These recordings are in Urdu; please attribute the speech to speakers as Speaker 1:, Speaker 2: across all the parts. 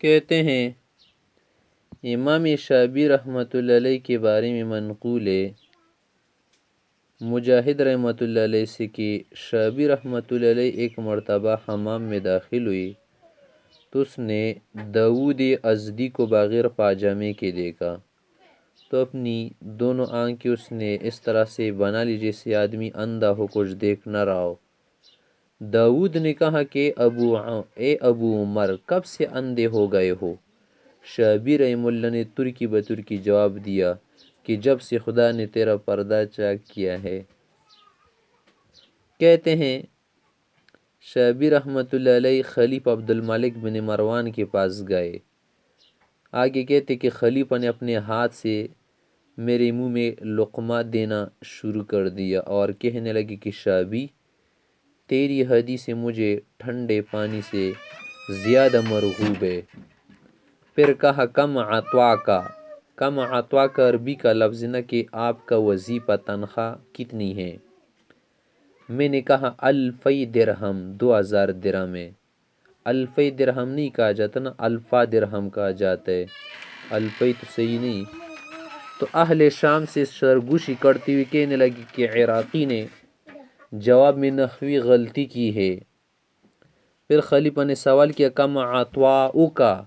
Speaker 1: کہتے ہیں امام شعبی رحمۃ اللہ علیہ کے بارے میں منقول ہے مجاہد رحمۃ اللہ علیہ سے کہ شعبی رحمۃ اللہ علیہ ایک مرتبہ حمام میں داخل ہوئی تو اس نے داود ازدی کو بغیر پاجامے کے دیکھا تو اپنی دونوں آنکھیں اس نے اس طرح سے بنا لی جیسے آدمی اندھا ہو کچھ دیکھ نہ رہا ہو۔ داود نے کہا کہ ابو عمر کب سے اندھے ہو گئے ہو؟ شعبی رحمہ اللہ نے ترکی بترکی جواب دیا کہ جب سے خدا نے تیرا پردہ چاک کیا ہے۔ کہتے ہیں شعبی رحمۃ اللہ علیہ خلیفہ عبد الملک بن مروان کے پاس گئے۔ آگے کہتے کہ خلیفہ نے اپنے ہاتھ سے میرے منہ میں لقمہ دینا شروع کر دیا اور کہنے لگے کہ شعبی تیری حدیث مجھے ٹھنڈے پانی سے زیادہ مرغوب ہے۔ پھر کہا کم عطا کا عربی کا لفظ نہ کہ آپ کا وظیفہ تنخواہ کتنی ہے؟ میں نے کہا 2000 درہم 2000 درہم ہے۔ 2000 درہم نہیں کہا جاتا نا، الفا درہم کہا جاتا ہے، الفی تو صحیح نہیں۔ تو اہل شام سے سرگوشی کرتے ہوئے کہنے لگی کہ عراقی نے جواب میں نحوی غلطی کی ہے۔ پھر خلیفہ نے سوال کیا کم عطاؤکا،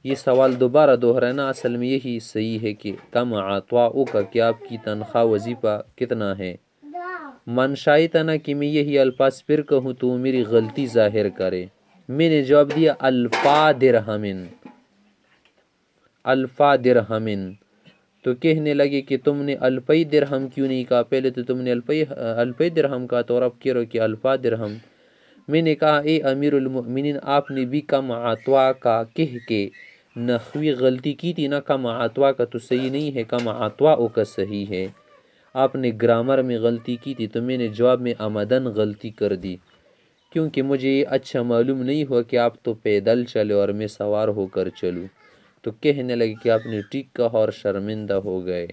Speaker 1: یہ سوال دوبارہ دوہرانا، اصل میں یہی صحیح ہے کہ کم عطاؤکا کہ آپ کی تنخواہ وظیفہ کتنا ہے۔ منشائی تھا نا کہ میں یہی الفاظ پھر کہوں تو وہ میری غلطی ظاہر کرے۔ میں نے جواب دیا الفا درہمن، تو کہنے لگے کہ تم نے 2000 درہم کیوں نہیں کہا؟ پہلے تو تم نے 2000 درہم کہا تو اب کہہ رہو کہ الفا درہم۔ میں نے کہا اے امیر المؤمنین آپ نے بھی کم عطا کا کہہ کے نحوی غلطی کی تھی نا، کم عطا کا تو صحیح نہیں ہے، کم عطاؤ کا صحیح ہے۔ آپ نے گرامر میں غلطی کی تھی تو میں نے جواب میں عمدن غلطی کر دی کیونکہ مجھے یہ اچھا معلوم نہیں ہوا کہ آپ تو پیدل چلے اور میں سوار ہو کر چلوں۔ تو کہنے لگے کہ آپ نے ٹھیک کہا اور شرمندہ ہو گئے۔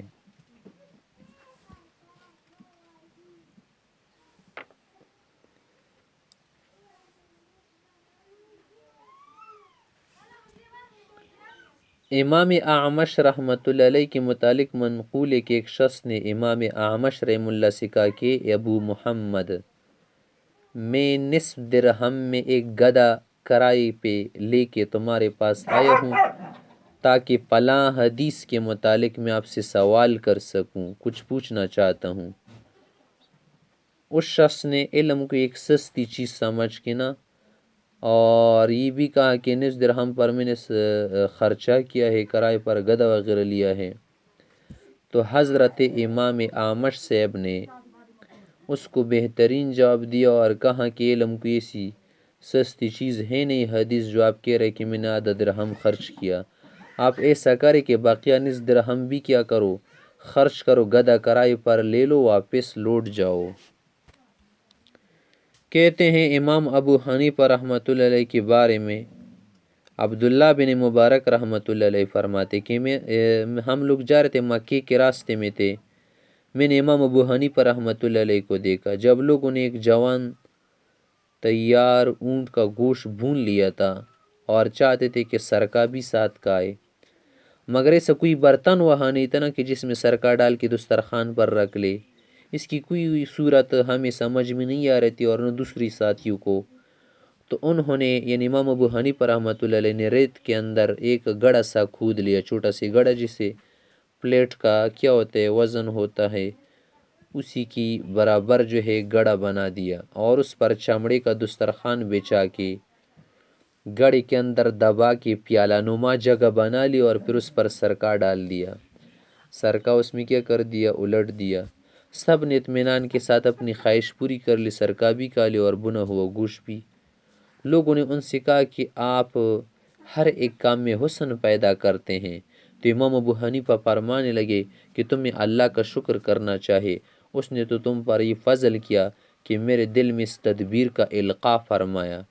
Speaker 1: امام اعمش رحمۃ اللہ علیہ کے متعلق منقول ہے کہ ایک شخص نے امام اعمش رحمہ اللہ سے کہا کہ ابو محمد میں نصف درہم میں ایک گدھا کرائے پہ لے کے تمہارے پاس آیا ہوں تاکہ فلاں حدیث کے متعلق میں آپ سے سوال کر سکوں، کچھ پوچھنا چاہتا ہوں۔ اس شخص نے علم کو ایک سستی چیز سمجھ کے نا اور یہ بھی کہا کہ نصف درہم پر میں نے خرچہ کیا ہے، کرائے پر گدھا وغیرہ لیا ہے۔ تو حضرت امام اعمش صاحب نے اس کو بہترین جواب دیا اور کہا کہ علم کو ایسی سستی چیز ہے نہیں حدیث جو آپ کہہ رہے کہ میں نے آدھا درہم خرچ کیا۔ آپ ایسا کرے کہ باقیہ نصف درہم بھی کیا کرو، خرچ کرو، گدھا کرائے پر لے لو، واپس لوٹ جاؤ۔ کہتے ہیں امام ابو حنیفہ رحمۃ اللہ علیہ کے بارے میں عبداللہ بن مبارک رحمۃ اللہ علیہ فرماتے کہ ہم لوگ جا رہے تھے، مکے کے راستے میں تھے، میں نے امام ابو حنیفہ رحمۃ اللہ علیہ کو دیکھا جب لوگوں نے ایک جوان تیار اونٹ کا گوشت بھون لیا تھا اور چاہتے تھے کہ سرکہ بھی ساتھ کا آئے، مگر ایسا کوئی برتن وہاں نہیں تھا نا کہ جس میں سرکہ ڈال کے دسترخوان پر رکھ لے، اس کی کوئی صورت ہمیں سمجھ میں نہیں آ رہی تھی اور نہ دوسری ساتھیوں کو۔ تو انہوں نے یعنی امام ابو حنیفہ رحمۃ اللہ علیہ نے ریت کے اندر ایک گڑھا سا کھود لیا، چھوٹا سا گڑھا جسے پلیٹ کا کیا ہوتا ہے وزن ہوتا ہے اسی کی برابر جو ہے گڑھا بنا دیا اور اس پر چمڑے کا دسترخوان بچھا کے گڑھے کے اندر دبا کے پیالہ نما جگہ بنا لی اور پھر اس پر سرکہ ڈال دیا، سرکہ اس میں کیا کر دیا، الٹ دیا۔ سب نے اطمینان کے ساتھ اپنی خواہش پوری کر لی، سرکہ بھی کھا لی اور بنا ہوا گوشت بھی۔ لوگوں نے ان سے کہا کہ آپ ہر ایک کام میں حسن پیدا کرتے ہیں، تو امام ابو حنیفہ فرمانے لگے کہ تمہیں اللہ کا شکر کرنا چاہے، اس نے تو تم پر یہ فضل کیا کہ میرے دل میں اس تدبیر کا القاء فرمایا۔